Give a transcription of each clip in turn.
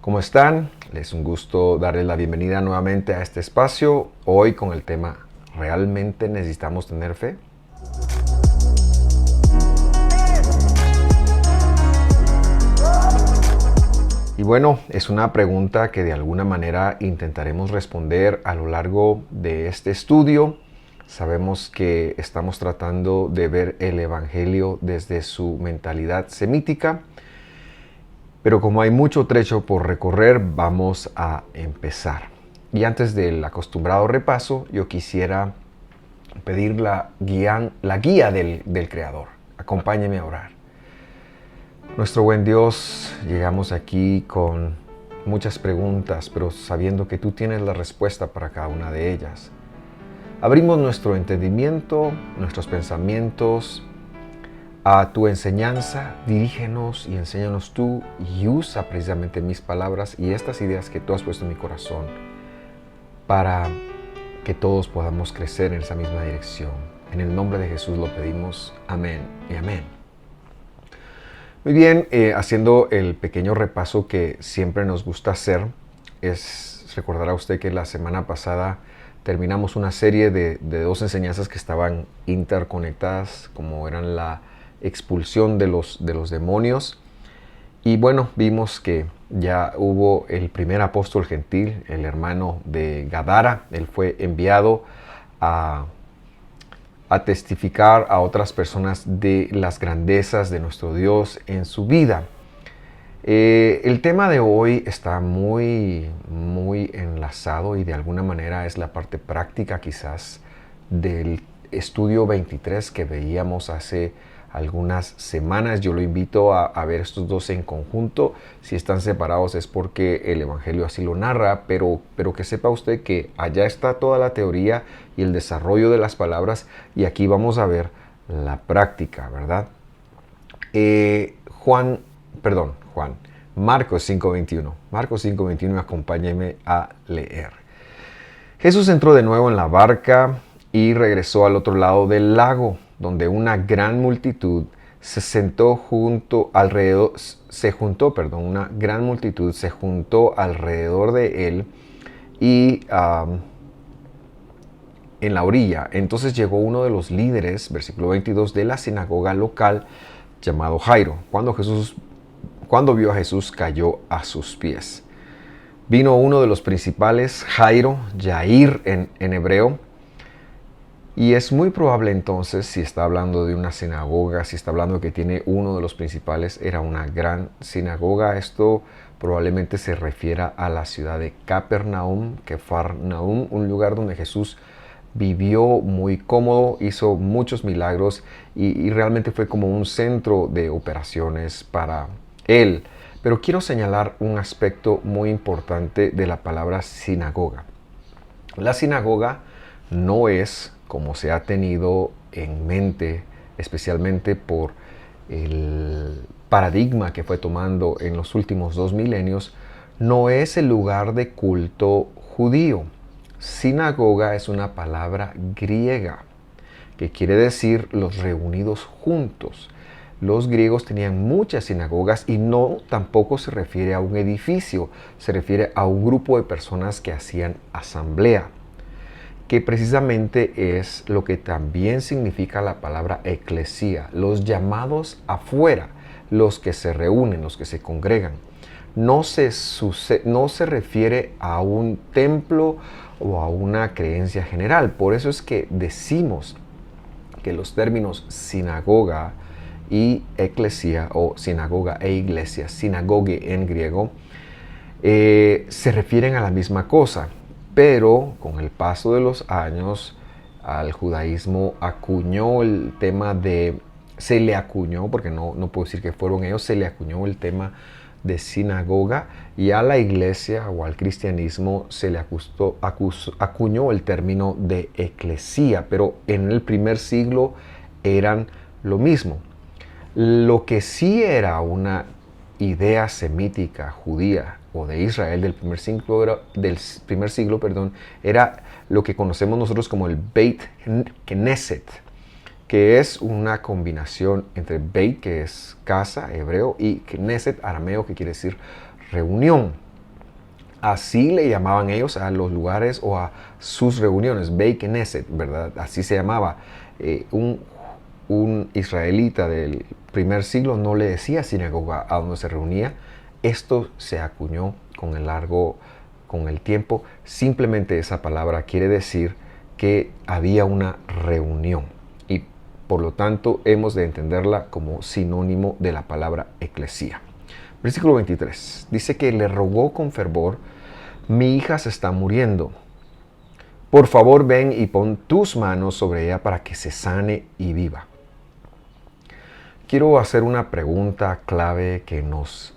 ¿Cómo están? Es un gusto darles la bienvenida nuevamente a este espacio, hoy con el tema ¿realmente necesitamos tener fe? Y bueno, es una pregunta que de alguna manera intentaremos responder a lo largo de este estudio. Sabemos que estamos tratando de ver el Evangelio desde su mentalidad semítica, pero como hay mucho trecho por recorrer, vamos a empezar. Y antes del acostumbrado repaso, yo quisiera pedir la guía del Creador. Acompáñeme a orar. Nuestro buen Dios, llegamos aquí con muchas preguntas, pero sabiendo que tú tienes la respuesta para cada una de ellas. Abrimos nuestro entendimiento, nuestros pensamientos a tu enseñanza. Dirígenos y enséñanos tú y usa precisamente mis palabras y estas ideas que tú has puesto en mi corazón para que todos podamos crecer en esa misma dirección. En el nombre de Jesús lo pedimos. Amén y amén. Muy bien, haciendo el pequeño repaso que siempre nos gusta hacer, es recordar a usted que la semana pasada terminamos una serie de dos enseñanzas que estaban interconectadas, como eran la expulsión de los demonios. Y bueno, vimos que ya hubo el primer apóstol gentil, el hermano de Gadara. Él fue enviado a testificar a otras personas de las grandezas de nuestro Dios en su vida. El tema de hoy está muy enlazado y de alguna manera es la parte práctica quizás del estudio 23 que veíamos hace algunas semanas. Yo lo invito a ver estos dos en conjunto. Si están separados es porque el Evangelio así lo narra, pero que sepa usted que allá está toda la teoría y el desarrollo de las palabras y aquí vamos a ver la práctica, ¿verdad? Marcos 5:21. Marcos 5:21, acompáñeme a leer. Jesús entró de nuevo en la barca y regresó al otro lado del lago, donde una gran multitud una gran multitud se juntó alrededor de él y en la orilla. Entonces llegó uno de los líderes, versículo 22, de la sinagoga local, llamado Jairo. Cuando vio a Jesús, cayó a sus pies. Vino uno de los principales, Jairo, Yair en hebreo, y es muy probable entonces, si está hablando de una sinagoga, si está hablando que tiene uno de los principales, era una gran sinagoga. Esto probablemente se refiera a la ciudad de Capernaum, un lugar donde Jesús vivió muy cómodo, hizo muchos milagros y realmente fue como un centro de operaciones para él. Pero quiero señalar un aspecto muy importante de la palabra sinagoga. La sinagoga no es, como se ha tenido en mente, especialmente por el paradigma que fue tomando en los últimos 2 milenios, no es el lugar de culto judío. Sinagoga es una palabra griega que quiere decir los reunidos juntos. Los griegos tenían muchas sinagogas y no tampoco se refiere a un edificio, se refiere a un grupo de personas que hacían asamblea, que precisamente es lo que también significa la palabra eclesía, los llamados afuera, los que se reúnen, los que se congregan. No se refiere a un templo o a una creencia general. Por eso es que decimos que los términos sinagoga y eclesía, o sinagoga e iglesia, sinagoge en griego, se refieren a la misma cosa, pero con el paso de los años al judaísmo se le acuñó, porque no puedo decir que fueron ellos, se le acuñó el tema de sinagoga, y a la iglesia o al cristianismo se le acuñó el término de eclesía, pero en el primer siglo eran lo mismo. Lo que sí era una idea semítica judía o de Israel del primer siglo, era lo que conocemos nosotros como el Beit Knesset, que es una combinación entre Beit, que es casa, hebreo, y Knesset, arameo, que quiere decir reunión. Así le llamaban ellos a los lugares o a sus reuniones, Beit Knesset, ¿verdad? Así se llamaba. Un israelita del primer siglo no le decía sinagoga a donde se reunía. Esto se acuñó con el tiempo. Simplemente esa palabra quiere decir que había una reunión y por lo tanto hemos de entenderla como sinónimo de la palabra eclesía. Versículo 23 dice que le rogó con fervor: mi hija se está muriendo. Por favor, ven y pon tus manos sobre ella para que se sane y viva. Quiero hacer una pregunta clave que nos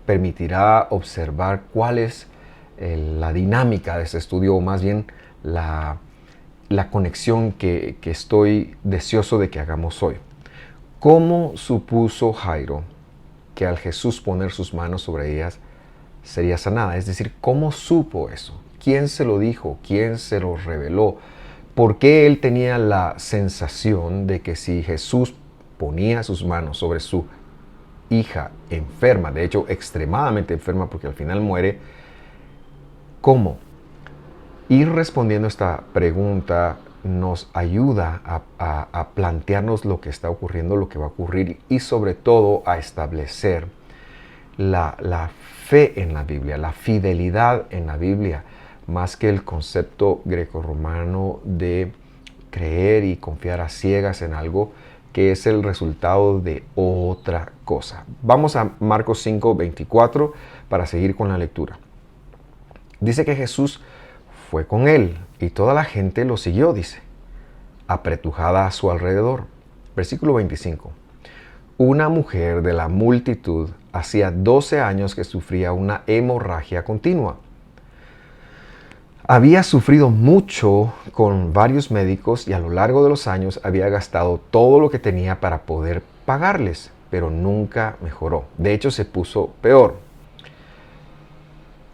permitirá observar cuál es la dinámica de este estudio, o más bien la conexión que estoy deseoso de que hagamos hoy. ¿Cómo supuso Jairo que al Jesús poner sus manos sobre ellas sería sanada? Es decir, ¿cómo supo eso? ¿Quién se lo dijo? ¿Quién se lo reveló? ¿Por qué él tenía la sensación de que si Jesús ponía sus manos sobre su hija enferma, de hecho extremadamente enferma porque al final muere, cómo? Ir respondiendo esta pregunta nos ayuda a plantearnos lo que está ocurriendo, lo que va a ocurrir y sobre todo a establecer la fe en la Biblia, la fidelidad en la Biblia, más que el concepto grecorromano de creer y confiar a ciegas en algo que es el resultado de otra cosa. Vamos a Marcos 5:24 para seguir con la lectura. Dice que Jesús fue con él y toda la gente lo siguió, dice, apretujada a su alrededor. Versículo 25. Una mujer de la multitud hacía 12 años que sufría una hemorragia continua. Había sufrido mucho con varios médicos y a lo largo de los años había gastado todo lo que tenía para poder pagarles, pero nunca mejoró. De hecho, se puso peor.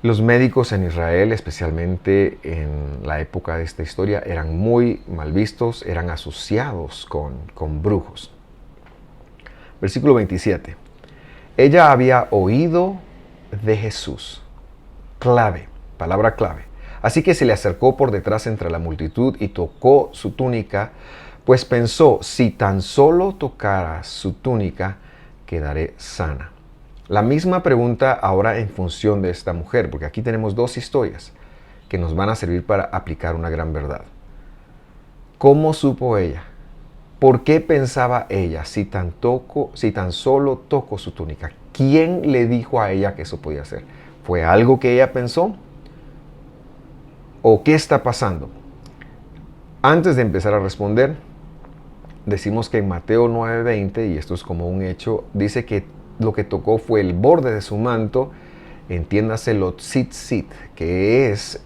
Los médicos en Israel, especialmente en la época de esta historia, eran muy mal vistos, eran asociados con brujos. Versículo 27. Ella había oído de Jesús. Clave, palabra clave. Así que se le acercó por detrás entre la multitud y tocó su túnica, pues pensó: si tan solo tocara su túnica, quedaré sana. La misma pregunta ahora en función de esta mujer, porque aquí tenemos dos historias que nos van a servir para aplicar una gran verdad. ¿Cómo supo ella? ¿Por qué pensaba ella si tan solo toco su túnica? ¿Quién le dijo a ella que eso podía hacer? ¿Fue algo que ella pensó? ¿O qué está pasando? Antes de empezar a responder, decimos que en Mateo 9:20, y esto es como un hecho, dice que lo que tocó fue el borde de su manto, entiéndase lo tzitzit, que es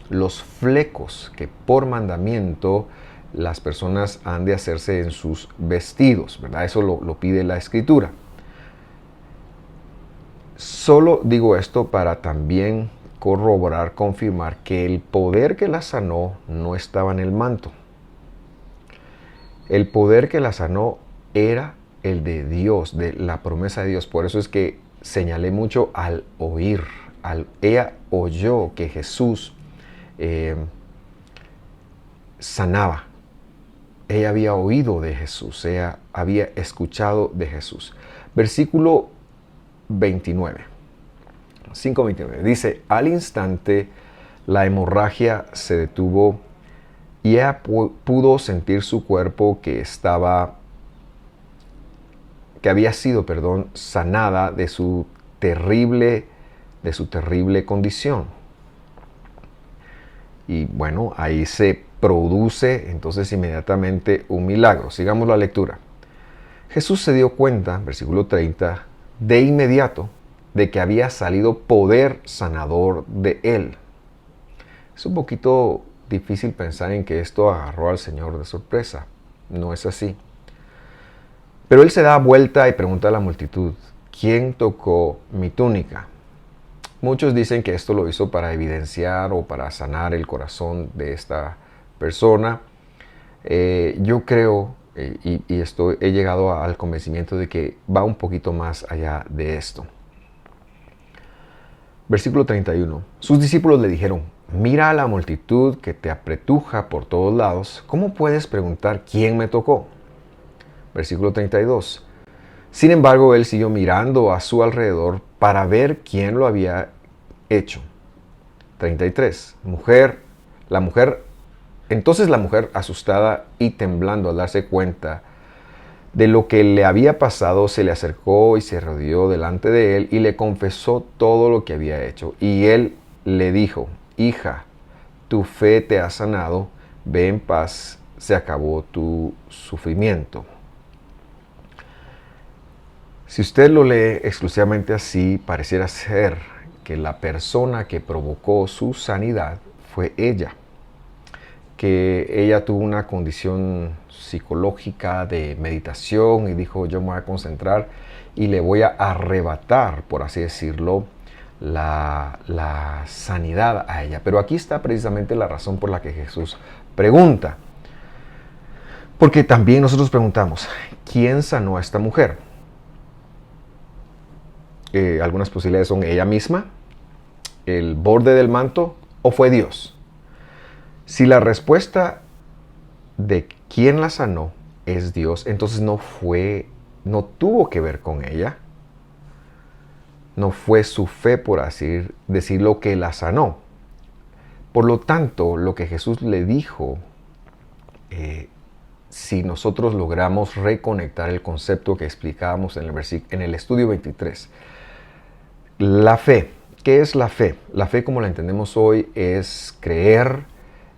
los flecos que por mandamiento las personas han de hacerse en sus vestidos, ¿verdad? Eso lo pide la Escritura. Solo digo esto para también corroborar, confirmar que el poder que la sanó no estaba en el manto. El poder que la sanó era el de Dios, de la promesa de Dios. Por eso es que señalé mucho al oír. Ella oyó que Jesús sanaba. Ella había oído de Jesús, ella había escuchado de Jesús. Versículo 29. 5:29. Dice: al instante la hemorragia se detuvo y ella pudo sentir su cuerpo que había sido, sanada de su terrible condición. Y bueno, ahí se produce entonces inmediatamente un milagro. Sigamos la lectura. Jesús se dio cuenta, versículo 30, de inmediato, de que había salido poder sanador de él. Es un poquito difícil pensar en que esto agarró al Señor de sorpresa. No es así. Pero él se da vuelta y pregunta a la multitud: ¿quién tocó mi túnica? Muchos dicen que esto lo hizo para evidenciar o para sanar el corazón de esta persona. Yo creo he llegado al convencimiento de que va un poquito más allá de esto. Versículo 31. Sus discípulos le dijeron: mira a la multitud que te apretuja por todos lados. ¿Cómo puedes preguntar quién me tocó? Versículo 32. Sin embargo, él siguió mirando a su alrededor para ver quién lo había hecho. 33. Entonces la mujer, asustada y temblando al darse cuenta de lo que le había pasado, se le acercó y se rodeó delante de él y le confesó todo lo que había hecho. Y él le dijo: hija, tu fe te ha sanado, ve en paz, se acabó tu sufrimiento. Si usted lo lee exclusivamente así, pareciera ser que la persona que provocó su sanidad fue ella, que ella tuvo una condición psicológica de meditación y dijo: yo me voy a concentrar y le voy a arrebatar, por así decirlo, la sanidad a ella. Pero aquí está precisamente la razón por la que Jesús pregunta. Porque también nosotros preguntamos: ¿quién sanó a esta mujer? Algunas posibilidades son ella misma, el borde del manto, o fue Dios. Si la respuesta de quién la sanó es Dios, entonces no tuvo que ver con ella. No fue su fe, por así decirlo, que la sanó. Por lo tanto, lo que Jesús le dijo, si nosotros logramos reconectar el concepto que explicábamos en el estudio 23, la fe. ¿Qué es la fe? La fe, como la entendemos hoy, es creer,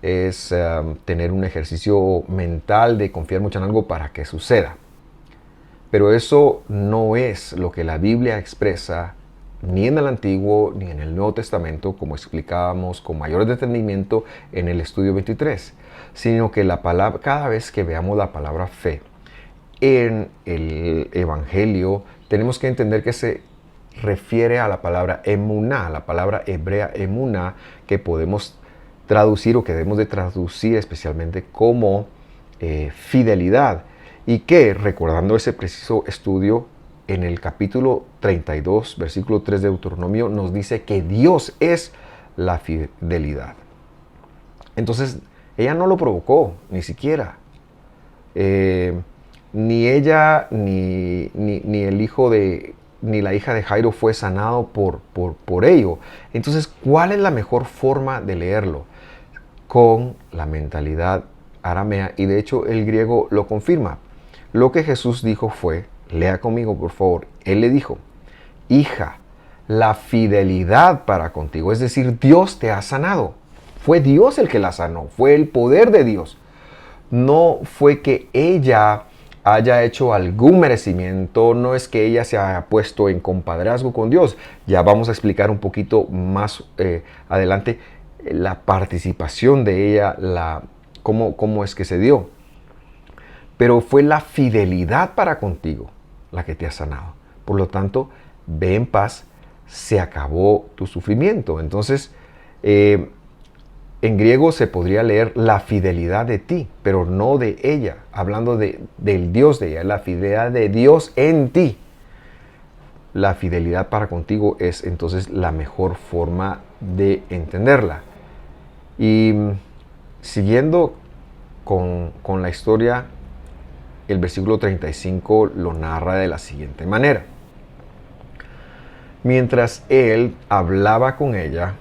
es tener un ejercicio mental de confiar mucho en algo para que suceda. Pero eso no es lo que la Biblia expresa ni en el Antiguo ni en el Nuevo Testamento, como explicábamos con mayor detenimiento en el estudio 23, sino que la palabra, cada vez que veamos la palabra fe en el Evangelio, tenemos que entender que se refiere a la palabra emuná, la palabra hebrea emuná, que podemos traducir o que debemos de traducir especialmente como fidelidad, y que, recordando ese preciso estudio, en el capítulo 32, versículo 3 de Deuteronomio, nos dice que Dios es la fidelidad. Entonces, ella no lo provocó, ni siquiera. Ni ella, ni el hijo de... ni la hija de Jairo fue sanado por ello. Entonces, ¿cuál es la mejor forma de leerlo? Con la mentalidad aramea, y de hecho el griego lo confirma. Lo que Jesús dijo fue, lea conmigo por favor, él le dijo: hija, la fidelidad para contigo, es decir, Dios te ha sanado. Fue Dios el que la sanó, fue el poder de Dios. No fue que ella haya hecho algún merecimiento, no es que ella se haya puesto en compadrazgo con Dios. Ya vamos a explicar un poquito más adelante la participación de ella, cómo es que se dio. Pero fue la fidelidad para contigo la que te ha sanado. Por lo tanto, ve en paz, se acabó tu sufrimiento. Entonces, en griego se podría leer la fidelidad de ti, pero no de ella, hablando del Dios de ella, la fidelidad de Dios en ti. La fidelidad para contigo es entonces la mejor forma de entenderla. Y siguiendo con la historia, el versículo 35 lo narra de la siguiente manera. Mientras él hablaba con ella,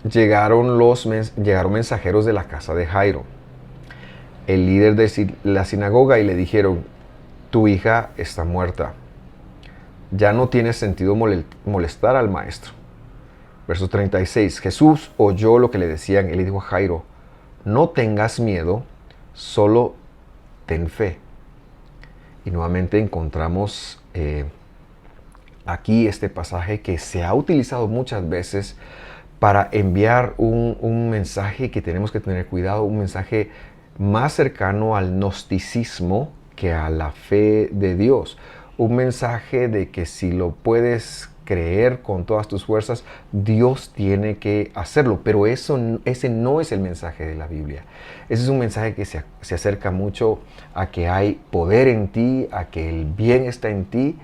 llegaron mensajeros de la casa de Jairo, el líder de la sinagoga, y le dijeron: tu hija está muerta. Ya no tiene sentido molestar al maestro. Verso 36. Jesús oyó lo que le decían y le dijo a Jairo: no tengas miedo, solo ten fe. Y nuevamente encontramos aquí este pasaje que se ha utilizado muchas veces para enviar un mensaje que tenemos que tener cuidado, un mensaje más cercano al gnosticismo que a la fe de Dios. Un mensaje de que si lo puedes creer con todas tus fuerzas, Dios tiene que hacerlo. Pero ese no es el mensaje de la Biblia. Ese es un mensaje que se acerca mucho a que hay poder en ti, a que el bien está en ti,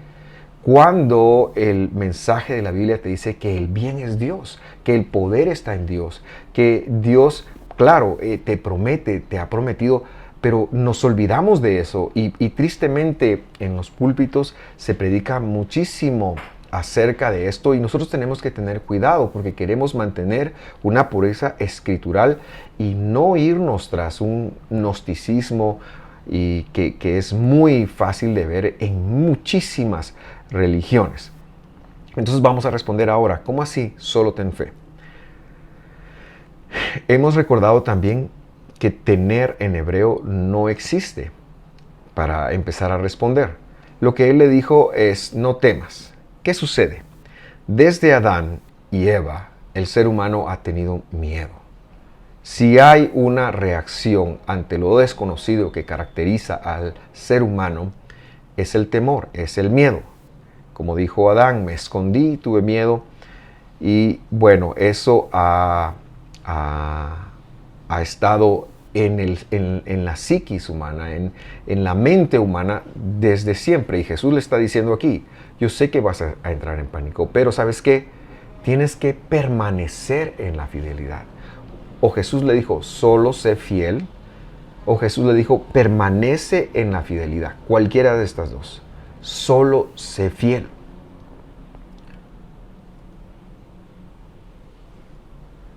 Cuando el mensaje de la Biblia te dice que el bien es Dios, que el poder está en Dios, que Dios, claro, te promete, te ha prometido, pero nos olvidamos de eso y tristemente en los púlpitos se predica muchísimo acerca de esto y nosotros tenemos que tener cuidado porque queremos mantener una pureza escritural y no irnos tras un gnosticismo y que es muy fácil de ver en muchísimas religiones. Entonces vamos a responder ahora, ¿cómo así? Solo ten fe. Hemos recordado también que tener en hebreo no existe para empezar a responder. Lo que él le dijo es, no temas. ¿Qué sucede? Desde Adán y Eva, el ser humano ha tenido miedo. Si hay una reacción ante lo desconocido que caracteriza al ser humano, es el temor, es el miedo. Como dijo Adán, me escondí, tuve miedo. Y bueno, eso ha estado en la psiquis humana, en la mente humana desde siempre. Y Jesús le está diciendo aquí, yo sé que vas a entrar en pánico, pero ¿sabes qué? Tienes que permanecer en la fidelidad. O Jesús le dijo, solo sé fiel, o Jesús le dijo, permanece en la fidelidad. Cualquiera de estas dos. Solo sé fiel.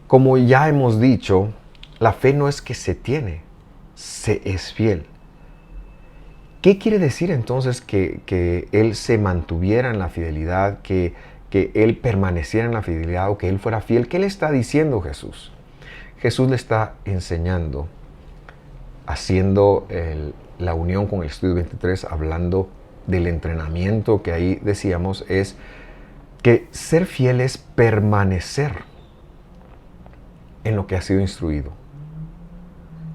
Como ya hemos dicho, la fe no es que se tiene, se es fiel. ¿Qué quiere decir entonces que Él se mantuviera en la fidelidad, que Él permaneciera en la fidelidad o que Él fuera fiel? ¿Qué le está diciendo Jesús? Jesús le está enseñando, haciendo la unión con el estudio 23, hablando del entrenamiento que ahí decíamos, es que ser fiel es permanecer en lo que has sido instruido.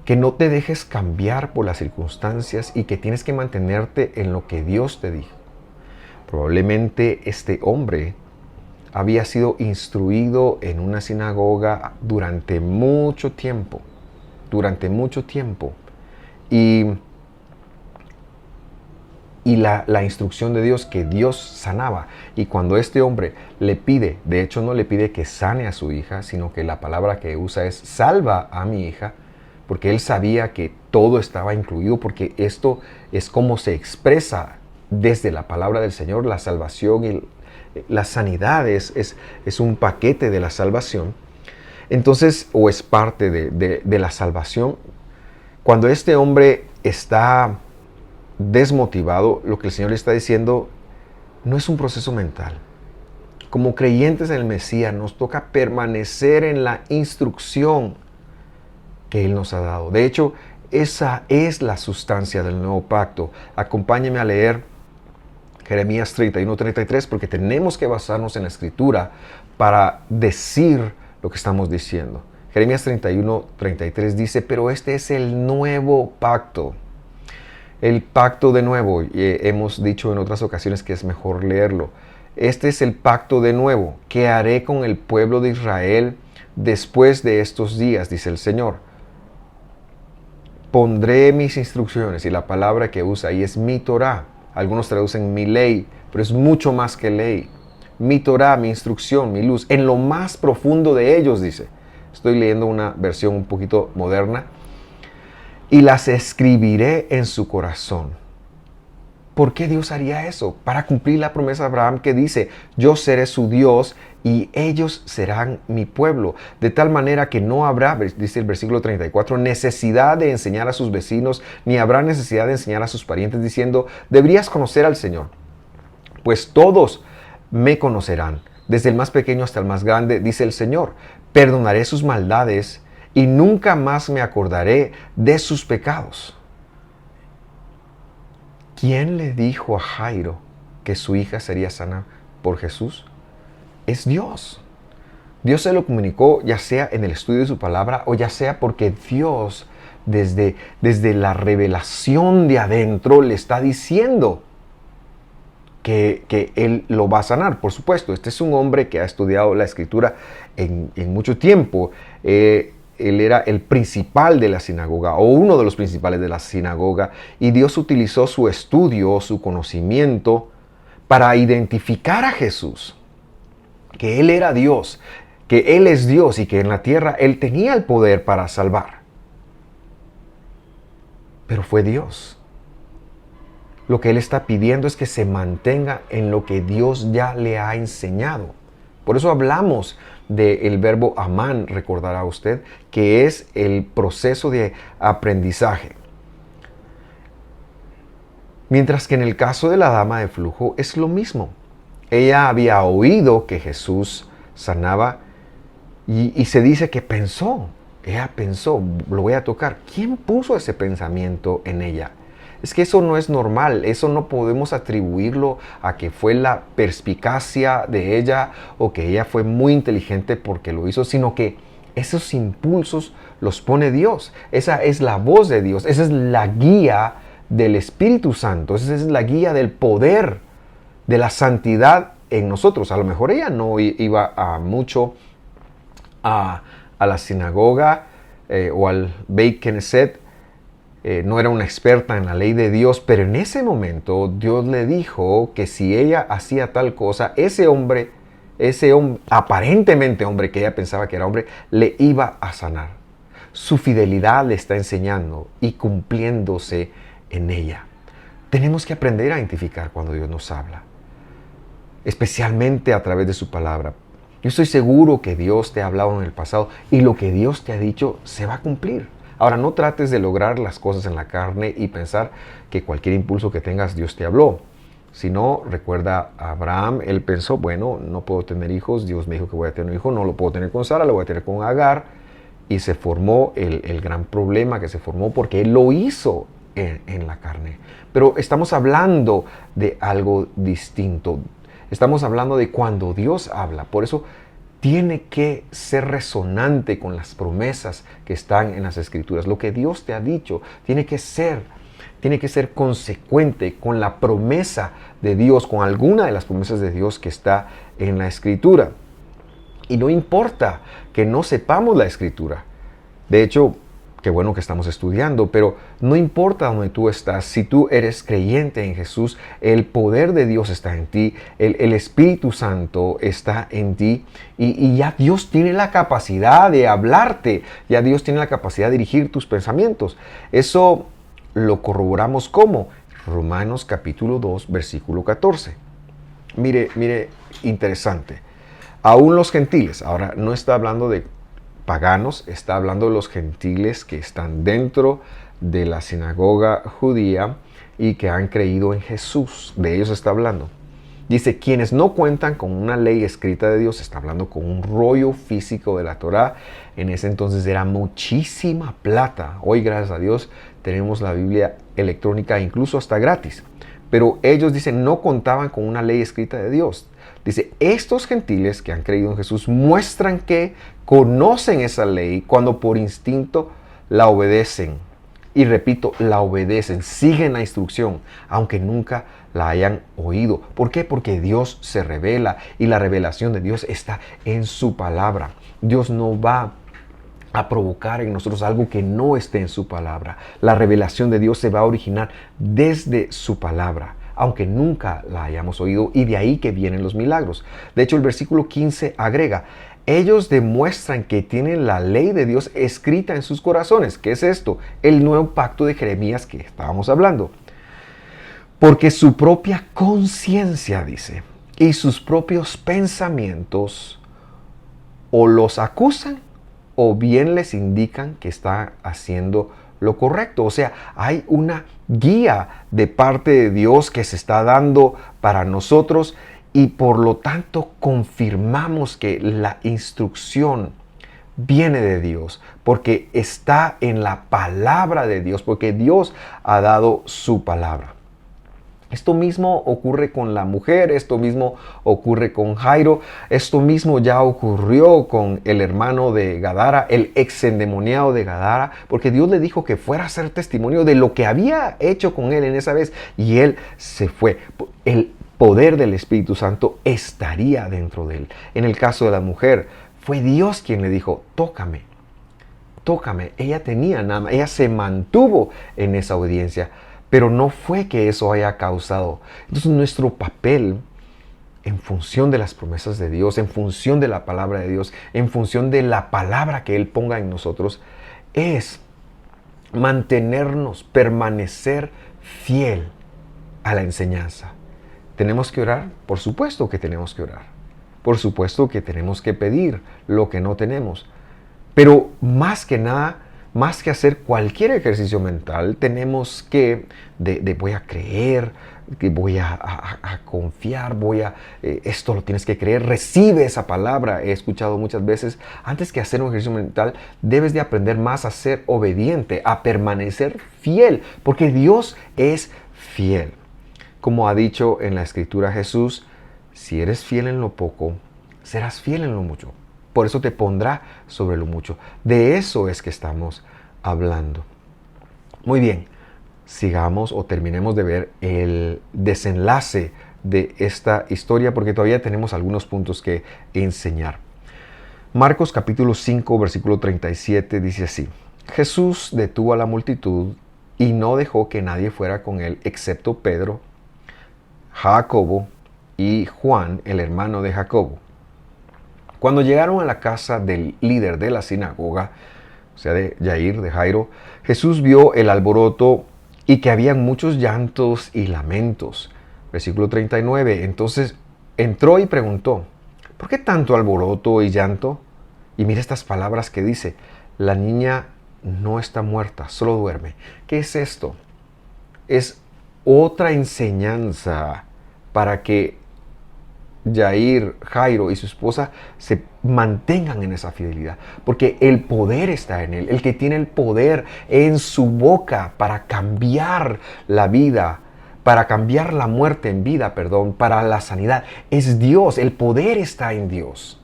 Que no te dejes cambiar por las circunstancias y que tienes que mantenerte en lo que Dios te dijo. Probablemente este hombre había sido instruido en una sinagoga durante mucho tiempo. Y la instrucción de Dios, que Dios sanaba. Y cuando este hombre le pide, de hecho no le pide que sane a su hija, sino que la palabra que usa es salva a mi hija, porque él sabía que todo estaba incluido, porque esto es como se expresa desde la palabra del Señor, la salvación y la sanidad es un paquete de la salvación. Entonces, o es parte de la salvación. Cuando este hombre está desmotivado, lo que el Señor le está diciendo no es un proceso mental. Como creyentes en el Mesías nos toca permanecer en la instrucción que Él nos ha dado. De hecho, esa es la sustancia del nuevo pacto. Acompáñenme a leer Jeremías 31:33 porque tenemos que basarnos en la Escritura para decir lo que estamos diciendo. Jeremías 31:33 dice, pero este es el nuevo pacto. El pacto de nuevo, hemos dicho en otras ocasiones que es mejor leerlo. Este es el pacto de nuevo que haré con el pueblo de Israel después de estos días, dice el Señor. Pondré mis instrucciones, y la palabra que usa ahí es mi Torah. Algunos traducen mi ley, pero es mucho más que ley. Mi Torah, mi instrucción, mi luz, en lo más profundo de ellos, dice. Estoy leyendo una versión un poquito moderna. Y las escribiré en su corazón. ¿Por qué Dios haría eso? Para cumplir la promesa de Abraham que dice, yo seré su Dios y ellos serán mi pueblo. De tal manera que no habrá, dice el versículo 34, necesidad de enseñar a sus vecinos, ni habrá necesidad de enseñar a sus parientes diciendo, deberías conocer al Señor. Pues todos me conocerán, desde el más pequeño hasta el más grande, dice el Señor. Perdonaré sus maldades y nunca más me acordaré de sus pecados. ¿Quién le dijo a Jairo que su hija sería sana por Jesús? Es Dios. Dios se lo comunicó ya sea en el estudio de su palabra o ya sea porque Dios desde la revelación de adentro le está diciendo que Él lo va a sanar. Por supuesto, este es un hombre que ha estudiado la Escritura en mucho tiempo. Él era el principal de la sinagoga o uno de los principales de la sinagoga y Dios utilizó su estudio, su conocimiento para identificar a Jesús, que Él era Dios, que Él es Dios y que en la tierra Él tenía el poder para salvar. Pero fue Dios. Lo que Él está pidiendo es que se mantenga en lo que Dios ya le ha enseñado. Por eso hablamos del verbo amán, recordará usted, que es el proceso de aprendizaje. Mientras que en el caso de la dama de flujo es lo mismo. Ella había oído que Jesús sanaba y se dice que pensó. Ella pensó, lo voy a tocar. ¿Quién puso ese pensamiento en ella? Es que eso no es normal, eso no podemos atribuirlo a que fue la perspicacia de ella o que ella fue muy inteligente porque lo hizo, sino que esos impulsos los pone Dios. Esa es la voz de Dios, esa es la guía del Espíritu Santo, esa es la guía del poder, de la santidad en nosotros. A lo mejor ella no iba mucho a la sinagoga o al Beit Knesset, no era una experta en la ley de Dios, pero en ese momento Dios le dijo que si ella hacía tal cosa, ese hombre, aparentemente hombre que ella pensaba que era hombre, le iba a sanar. Su fidelidad le está enseñando y cumpliéndose en ella. Tenemos que aprender a identificar cuando Dios nos habla, especialmente a través de su palabra. Yo estoy seguro que Dios te ha hablado en el pasado y lo que Dios te ha dicho se va a cumplir. Ahora, no trates de lograr las cosas en la carne y pensar que cualquier impulso que tengas Dios te habló. Si no, recuerda a Abraham, él pensó, bueno, no puedo tener hijos, Dios me dijo que voy a tener un hijo, no lo puedo tener con Sara, lo voy a tener con Agar. Y se formó el gran problema que se formó porque él lo hizo en la carne. Pero estamos hablando de algo distinto. Estamos hablando de cuando Dios habla. Por eso tiene que ser resonante con las promesas que están en las Escrituras. Lo que Dios te ha dicho tiene que ser consecuente con la promesa de Dios, con alguna de las promesas de Dios que está en la Escritura. Y no importa que no sepamos la Escritura. De hecho, qué bueno que estamos estudiando, pero no importa dónde tú estás, si tú eres creyente en Jesús, el poder de Dios está en ti, el Espíritu Santo está en ti y ya Dios tiene la capacidad de hablarte, ya Dios tiene la capacidad de dirigir tus pensamientos. Eso lo corroboramos como Romanos capítulo 2, versículo 14. Mire, interesante. Aún los gentiles, ahora no está hablando de paganos, está hablando de los gentiles que están dentro de la sinagoga judía y que han creído en Jesús. De ellos está hablando. Dice, quienes no cuentan con una ley escrita de Dios, está hablando con un rollo físico de la Torá. En ese entonces era muchísima plata. Hoy, gracias a Dios, tenemos la Biblia electrónica incluso hasta gratis. Pero ellos dicen, no contaban con una ley escrita de Dios. Dice, estos gentiles que han creído en Jesús muestran que conocen esa ley cuando por instinto la obedecen. Y repito, la obedecen, siguen la instrucción, aunque nunca la hayan oído. ¿Por qué? Porque Dios se revela y la revelación de Dios está en su palabra. Dios no va a provocar en nosotros algo que no esté en su palabra. La revelación de Dios se va a originar desde su palabra, aunque nunca la hayamos oído, y de ahí que vienen los milagros. De hecho, el versículo 15 agrega, ellos demuestran que tienen la ley de Dios escrita en sus corazones. ¿Qué es esto? El nuevo pacto de Jeremías que estábamos hablando. Porque su propia conciencia, dice, y sus propios pensamientos o los acusan o bien les indican que está haciendo lo correcto. O sea, hay una guía de parte de Dios que se está dando para nosotros y por lo tanto confirmamos que la instrucción viene de Dios, porque está en la palabra de Dios, porque Dios ha dado su palabra. Esto mismo ocurre con la mujer, esto mismo ocurre con Jairo, esto mismo ya ocurrió con el hermano de Gadara, el ex endemoniado de Gadara, porque Dios le dijo que fuera a hacer testimonio de lo que había hecho con él en esa vez y él se fue. El poder del Espíritu Santo estaría dentro de él. En el caso de la mujer, fue Dios quien le dijo, tócame, tócame. Ella tenía nada más, ella se mantuvo en esa obediencia. pero no fue que eso haya causado. Entonces nuestro papel, en función de las promesas de Dios, en función de la palabra de Dios, en función de la palabra que Él ponga en nosotros, es mantenernos, permanecer fiel a la enseñanza. ¿Tenemos que orar? Por supuesto que tenemos que orar. Por supuesto que tenemos que pedir lo que no tenemos. Pero más que nada, más que hacer cualquier ejercicio mental, tenemos que, voy a creer, que voy a confiar, esto lo tienes que creer, recibe esa palabra. He escuchado muchas veces, antes que hacer un ejercicio mental, debes de aprender más a ser obediente, a permanecer fiel, porque Dios es fiel. Como ha dicho en la Escritura Jesús, si eres fiel en lo poco, serás fiel en lo mucho. Por eso te pondrá sobre lo mucho. De eso es que estamos hablando. Muy bien, sigamos o terminemos de ver el desenlace de esta historia porque todavía tenemos algunos puntos que enseñar. Marcos capítulo 5, versículo 37 dice así: Jesús detuvo a la multitud y no dejó que nadie fuera con él excepto Pedro, Jacobo y Juan, el hermano de Jacobo. Cuando llegaron a la casa del líder de la sinagoga, o sea, de Jair, de Jairo, Jesús vio el alboroto y que habían muchos llantos y lamentos. Versículo 39. Entonces entró y preguntó: ¿por qué tanto alboroto y llanto? Y mira estas palabras que dice: la niña no está muerta, solo duerme. ¿Qué es esto? Es otra enseñanza para que Jairo y su esposa se mantengan en esa fidelidad, porque el poder está en él. El que tiene el poder en su boca para cambiar la vida, para cambiar la muerte en vida, para la sanidad, es Dios. El poder está en Dios.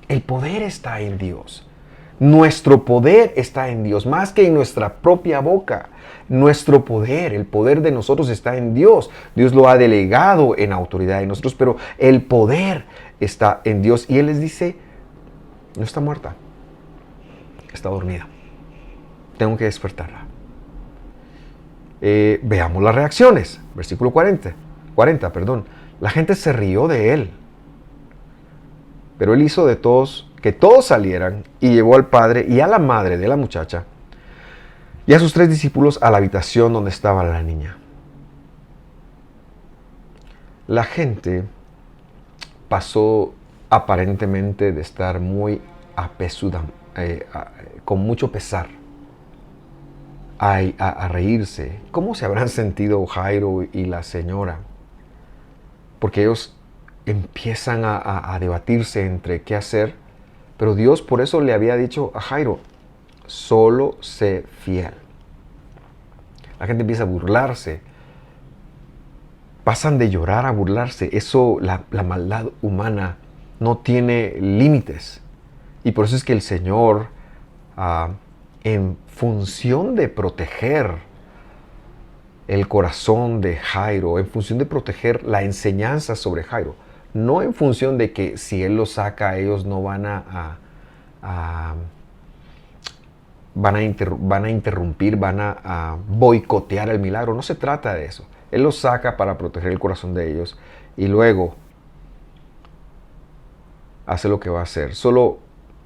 El poder está en Dios. Nuestro poder está en Dios, más que en nuestra propia boca. Nuestro poder, el poder de nosotros está en Dios. Dios lo ha delegado en autoridad de nosotros, pero el poder está en Dios. Y Él les dice: no está muerta, está dormida. Tengo que despertarla. Veamos las reacciones. Versículo 40. La gente se rió de Él, pero Él hizo de todos que todos salieran y llevó al padre y a la madre de la muchacha y a sus 3 discípulos a la habitación donde estaba la niña. La gente pasó aparentemente de estar muy con mucho pesar, a reírse. ¿Cómo se habrán sentido Jairo y la señora? Porque ellos empiezan a debatirse entre qué hacer. Pero Dios por eso le había dicho a Jairo: solo sé fiel. La gente empieza a burlarse. Pasan de llorar a burlarse. Eso, la maldad humana no tiene límites. Y por eso es que el Señor, en función de proteger el corazón de Jairo, en función de proteger la enseñanza sobre Jairo, no en función de que si Él lo saca, ellos no van a interrumpir, van a boicotear el milagro. No se trata de eso. Él los saca para proteger el corazón de ellos y luego hace lo que va a hacer. Solo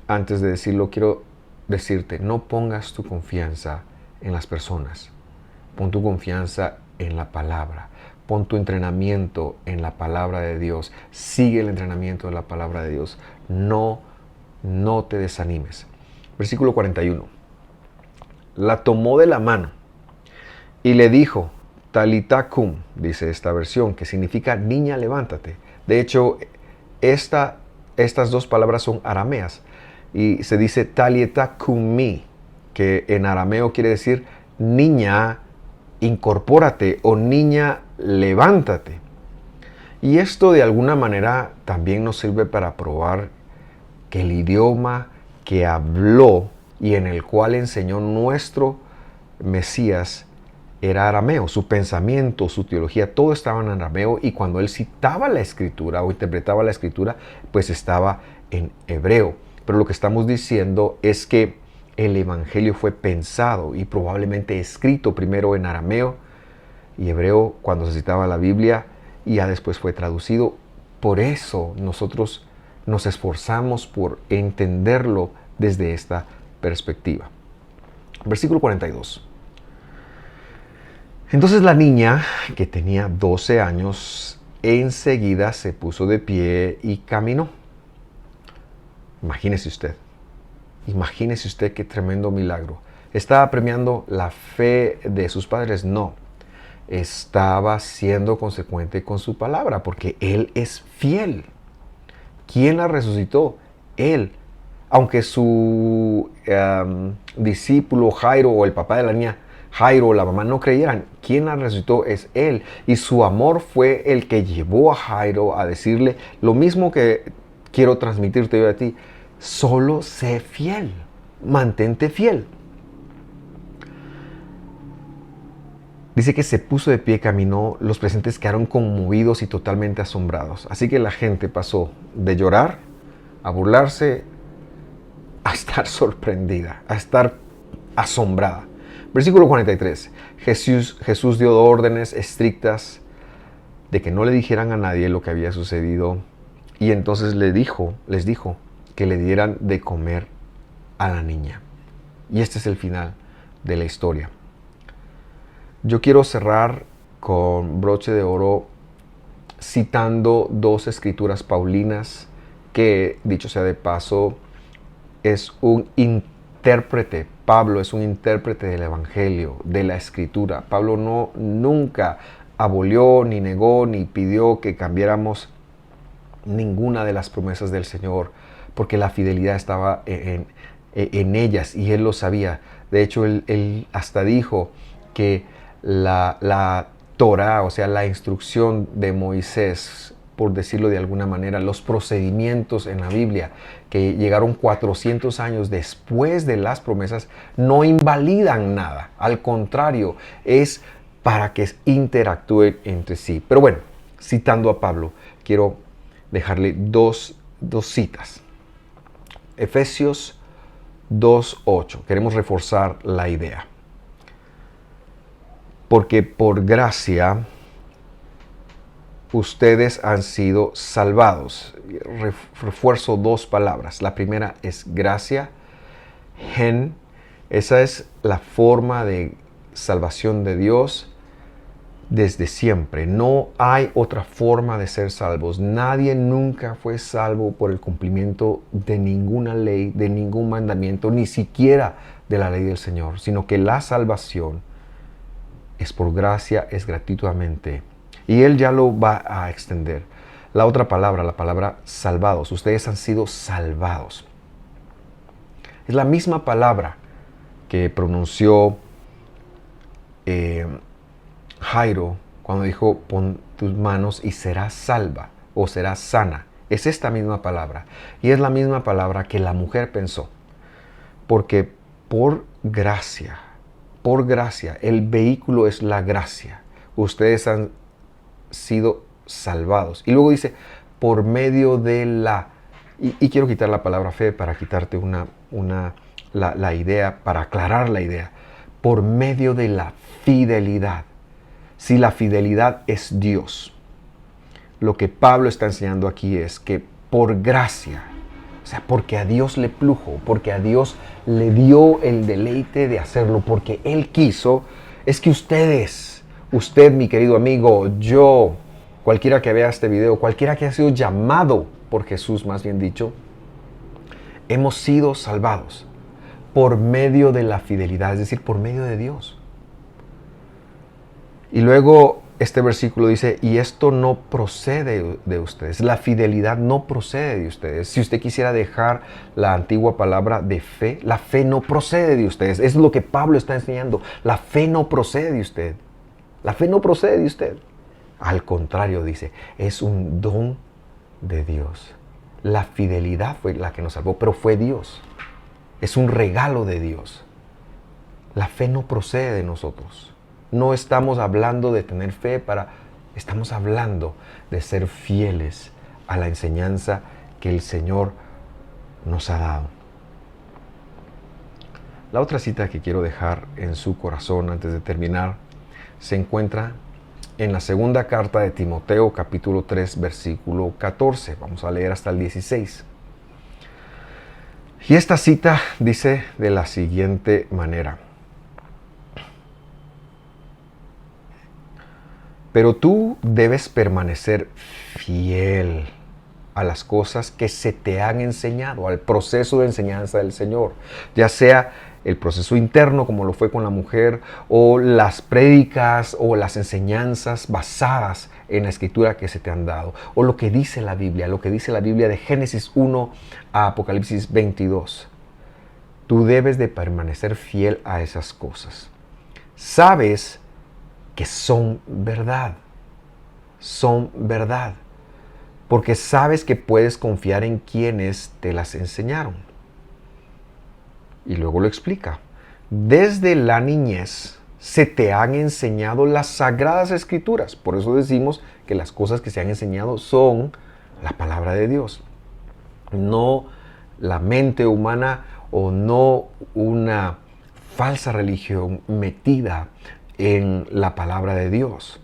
antes de decirlo, quiero decirte: no pongas tu confianza en las personas. Pon tu confianza en la palabra. Pon tu entrenamiento en la palabra de Dios. Sigue el entrenamiento de la palabra de Dios. No te desanimes. Versículo 41. La tomó de la mano y le dijo: Talita cum, dice esta versión, que significa niña, levántate. De hecho, estas 2 palabras son arameas y se dice Talita cumi, que en arameo quiere decir niña, incorpórate, o niña, levántate. Y esto de alguna manera también nos sirve para probar que el idioma que habló y en el cual enseñó nuestro Mesías era arameo. Su pensamiento, su teología, todo estaba en arameo, y cuando él citaba la escritura o interpretaba la escritura, pues estaba en hebreo. Pero lo que estamos diciendo es que el evangelio fue pensado y probablemente escrito primero en arameo y hebreo cuando se citaba la Biblia y ya después fue traducido. Por eso nosotros nos esforzamos por entenderlo desde esta perspectiva. Versículo 42. Entonces la niña, que tenía 12 años, enseguida se puso de pie y caminó. Imagínese usted qué tremendo milagro. ¿Estaba premiando la fe de sus padres? No. Estaba siendo consecuente con su palabra, porque Él es fiel. ¿Quién la resucitó? Él. Aunque su discípulo Jairo o el papá de la niña Jairo o la mamá no creyeran, quien la resucitó es Él. Y su amor fue el que llevó a Jairo a decirle lo mismo que quiero transmitirte yo a ti. Solo sé fiel. Mantente fiel. Dice que se puso de pie y caminó. Los presentes quedaron conmovidos y totalmente asombrados. Así que la gente pasó de llorar a burlarse a estar sorprendida, a estar asombrada. Versículo 43. Jesús dio órdenes estrictas de que no le dijeran a nadie lo que había sucedido. Y entonces les dijo que le dieran de comer a la niña. Y este es el final de la historia. Yo quiero cerrar con broche de oro citando dos escrituras paulinas que, dicho sea de paso, es un intérprete. Pablo es un intérprete del Evangelio, de la Escritura. Pablo nunca abolió, ni negó, ni pidió que cambiáramos ninguna de las promesas del Señor, porque la fidelidad estaba en ellas y él lo sabía. De hecho, él hasta dijo que la Torá, o sea, la instrucción de Moisés, por decirlo de alguna manera, los procedimientos en la Biblia, que llegaron 400 años después de las promesas, no invalidan nada. Al contrario, es para que interactúen entre sí. Pero bueno, citando a Pablo, quiero dejarle dos citas. Efesios 2:8. Queremos reforzar la idea. Porque por gracia ustedes han sido salvados. Refuerzo dos palabras. La primera es gracia. Gen. Esa es la forma de salvación de Dios desde siempre. No hay otra forma de ser salvos. Nadie nunca fue salvo por el cumplimiento de ninguna ley, de ningún mandamiento, ni siquiera de la ley del Señor, sino que la salvación es por gracia, es gratuitamente. Y Él ya lo va a extender. La otra palabra, la palabra salvados. Ustedes han sido salvados. Es la misma palabra que pronunció Jairo cuando dijo, pon tus manos y serás salva o serás sana. Es esta misma palabra. Y es la misma palabra que la mujer pensó. Porque por gracia, el vehículo es la gracia. Ustedes han sido salvados. Y luego dice, por medio de la... Y quiero quitar la palabra fe para quitarte la idea, para aclarar la idea. Por medio de la fidelidad. Si la fidelidad es Dios, lo que Pablo está enseñando aquí es que por gracia, o sea, porque a Dios le plujo, porque a Dios le dio el deleite de hacerlo, porque Él quiso, es que usted, mi querido amigo, yo, cualquiera que vea este video, cualquiera que haya sido llamado por Jesús, más bien dicho, hemos sido salvados por medio de la fidelidad, es decir, por medio de Dios. Y luego este versículo dice, y esto no procede de ustedes. La fidelidad no procede de ustedes. Si usted quisiera dejar la antigua palabra de fe, la fe no procede de ustedes. Es lo que Pablo está enseñando. La fe no procede de usted. La fe no procede de usted. Al contrario, dice, es un don de Dios. La fidelidad fue la que nos salvó, pero fue Dios. Es un regalo de Dios. La fe no procede de nosotros. No estamos hablando de tener fe estamos hablando de ser fieles a la enseñanza que el Señor nos ha dado. La otra cita que quiero dejar en su corazón antes de terminar se encuentra en la segunda carta de Timoteo, capítulo 3, versículo 14. Vamos a leer hasta el 16. Y esta cita dice de la siguiente manera: pero tú debes permanecer fiel a las cosas que se te han enseñado, al proceso de enseñanza del Señor, ya sea el proceso interno como lo fue con la mujer, o las prédicas o las enseñanzas basadas en la escritura que se te han dado, o lo que dice la Biblia de Génesis 1 a Apocalipsis 22. Tú debes de permanecer fiel a esas cosas. Sabes que son verdad, porque sabes que puedes confiar en quienes te las enseñaron. Y luego lo explica. Desde la niñez se te han enseñado las sagradas escrituras. Por eso decimos que las cosas que se han enseñado son la palabra de Dios. No la mente humana o no una falsa religión metida en la palabra de Dios.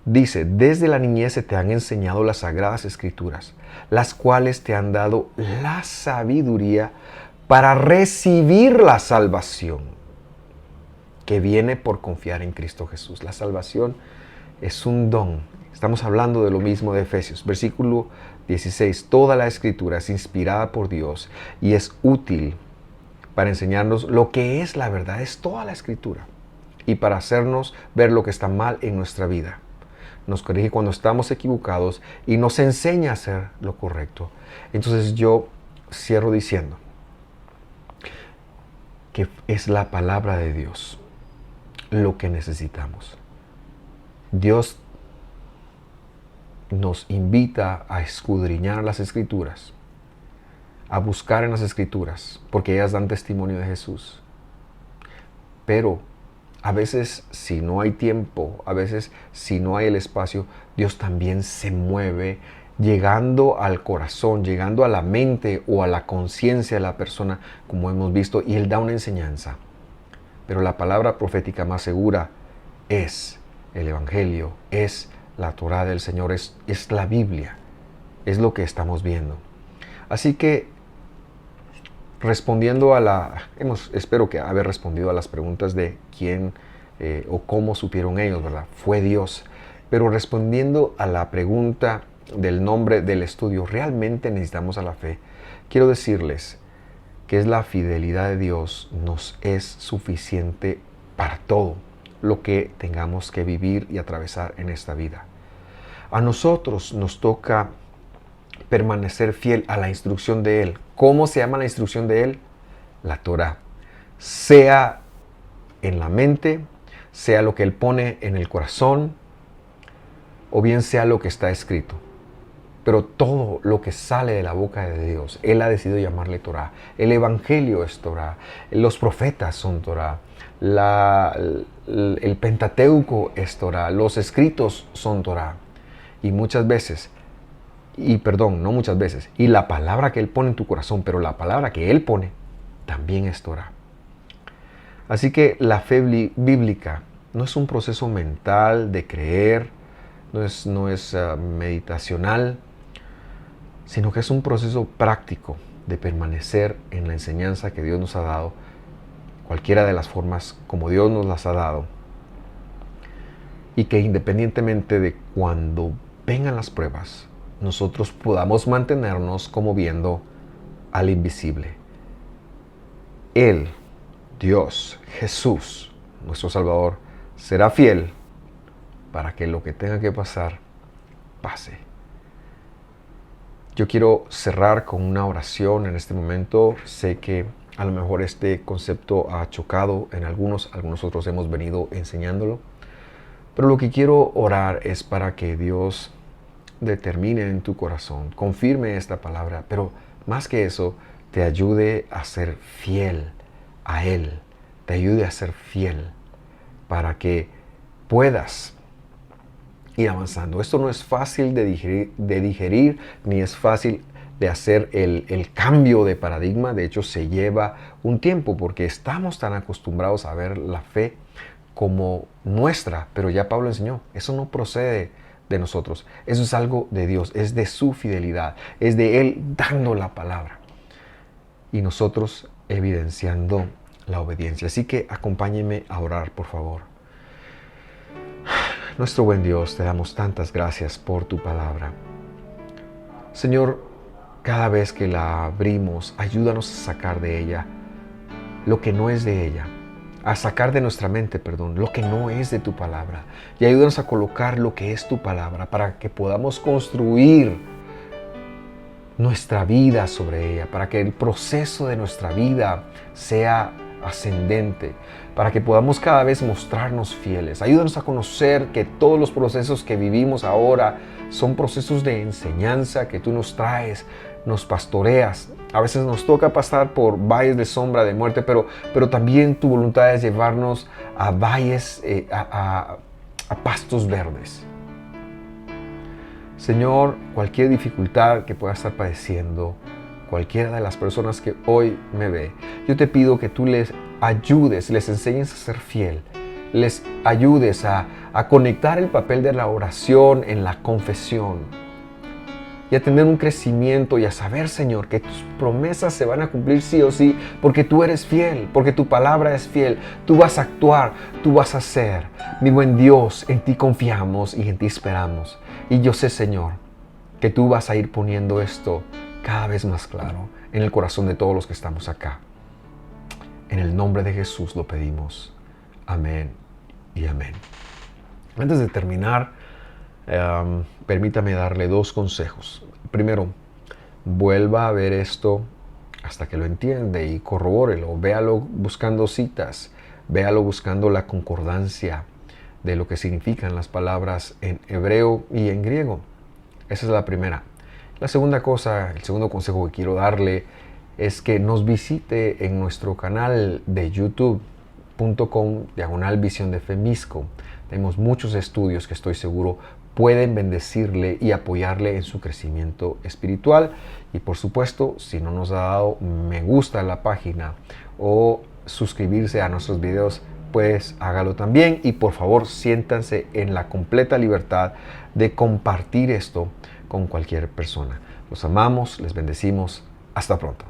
Dice, desde la niñez se te han enseñado las sagradas escrituras, las cuales te han dado la sabiduría para recibir la salvación que viene por confiar en Cristo Jesús. La salvación es un don. Estamos hablando de lo mismo de Efesios. Versículo 16. Toda la escritura es inspirada por Dios y es útil para enseñarnos lo que es la verdad. Es toda la escritura. Y para hacernos ver lo que está mal en nuestra vida. Nos corrige cuando estamos equivocados y nos enseña a hacer lo correcto. Entonces yo cierro diciendo que es la palabra de Dios lo que necesitamos. Dios nos invita a escudriñar las Escrituras, a buscar en las Escrituras, porque ellas dan testimonio de Jesús. Pero a veces, si no hay tiempo, a veces, si no hay el espacio, Dios también se mueve llegando al corazón, llegando a la mente o a la conciencia de la persona, como hemos visto, y Él da una enseñanza. Pero la palabra profética más segura es el Evangelio, es la Torá del Señor, es la Biblia, es lo que estamos viendo. Así que, respondiendo espero que haber respondido a las preguntas de quién o cómo supieron ellos, ¿verdad? Fue Dios. Pero respondiendo a la pregunta del nombre del estudio, ¿realmente necesitamos a la fe? Quiero decirles que es la fidelidad de Dios nos es suficiente para todo lo que tengamos que vivir y atravesar en esta vida. A nosotros nos toca permanecer fiel a la instrucción de Él. ¿Cómo se llama la instrucción de Él? La Torá. Sea en la mente, sea lo que Él pone en el corazón, o bien sea lo que está escrito. Pero todo lo que sale de la boca de Dios, Él ha decidido llamarle Torá. El Evangelio es Torá. Los profetas son Torá. El Pentateuco es Torá. Los escritos son Torá. Y muchas veces, no muchas veces, y la palabra que Él pone en tu corazón, pero la palabra que Él pone, también es Torá. Así que la fe bíblica no es un proceso mental de creer, no es meditacional, sino que es un proceso práctico de permanecer en la enseñanza que Dios nos ha dado, cualquiera de las formas como Dios nos las ha dado, y que independientemente de cuando vengan las pruebas, nosotros podamos mantenernos como viendo al invisible. Él, Dios, Jesús, nuestro Salvador, será fiel para que lo que tenga que pasar, pase. Yo quiero cerrar con una oración en este momento. Sé que a lo mejor este concepto ha chocado en algunos otros hemos venido enseñándolo. Pero lo que quiero orar es para que Dios determine en tu corazón, confirme esta palabra, pero más que eso, te ayude a ser fiel a Él, te ayude a ser fiel para que puedas ir avanzando. Esto no es fácil de digerir, ni es fácil de hacer el cambio de paradigma. De hecho, se lleva un tiempo porque estamos tan acostumbrados a ver la fe como nuestra, pero ya Pablo enseñó, eso no procede de nosotros, eso es algo de Dios, es de su fidelidad, es de Él dando la palabra y nosotros evidenciando la obediencia. Así que acompáñenme a orar, por favor. Nuestro buen Dios, te damos tantas gracias por tu palabra. Señor, cada vez que la abrimos, ayúdanos a sacar de ella lo que no es de ella, a sacar de nuestra mente, lo que no es de tu palabra, y ayúdanos a colocar lo que es tu palabra para que podamos construir nuestra vida sobre ella, para que el proceso de nuestra vida sea ascendente, para que podamos cada vez mostrarnos fieles. Ayúdanos a conocer que todos los procesos que vivimos ahora son procesos de enseñanza que tú nos traes, nos pastoreas. A veces nos toca pasar por valles de sombra de muerte, pero también tu voluntad es llevarnos a valles, a pastos verdes. Señor, cualquier dificultad que pueda estar padeciendo cualquiera de las personas que hoy me ve, yo te pido que tú les ayudes, les enseñes a ser fiel, les ayudes a conectar el papel de la oración en la confesión y a tener un crecimiento y a saber, Señor, que tus promesas se van a cumplir sí o sí, porque tú eres fiel, porque tu palabra es fiel, tú vas a actuar, tú vas a hacer. Mi buen Dios, en ti confiamos y en ti esperamos. Y yo sé, Señor, que tú vas a ir poniendo esto cada vez más claro en el corazón de todos los que estamos acá. En el nombre de Jesús lo pedimos. Amén y amén. Antes de terminar, permítame darle 2 consejos. Primero, vuelva a ver esto hasta que lo entiende y corrobórelo. Véalo buscando citas, véalo buscando la concordancia de lo que significan las palabras en hebreo y en griego. Esa es la primera. La segunda cosa, el segundo consejo que quiero darle es que nos visite en nuestro canal de youtube.com/Visión de Fe Misco. Tenemos muchos estudios que estoy seguro pueden bendecirle y apoyarle en su crecimiento espiritual. Y por supuesto, si no nos ha dado me gusta a la página o suscribirse a nuestros videos, pues hágalo también. Y por favor, siéntanse en la completa libertad de compartir esto con cualquier persona. Los amamos, les bendecimos. Hasta pronto.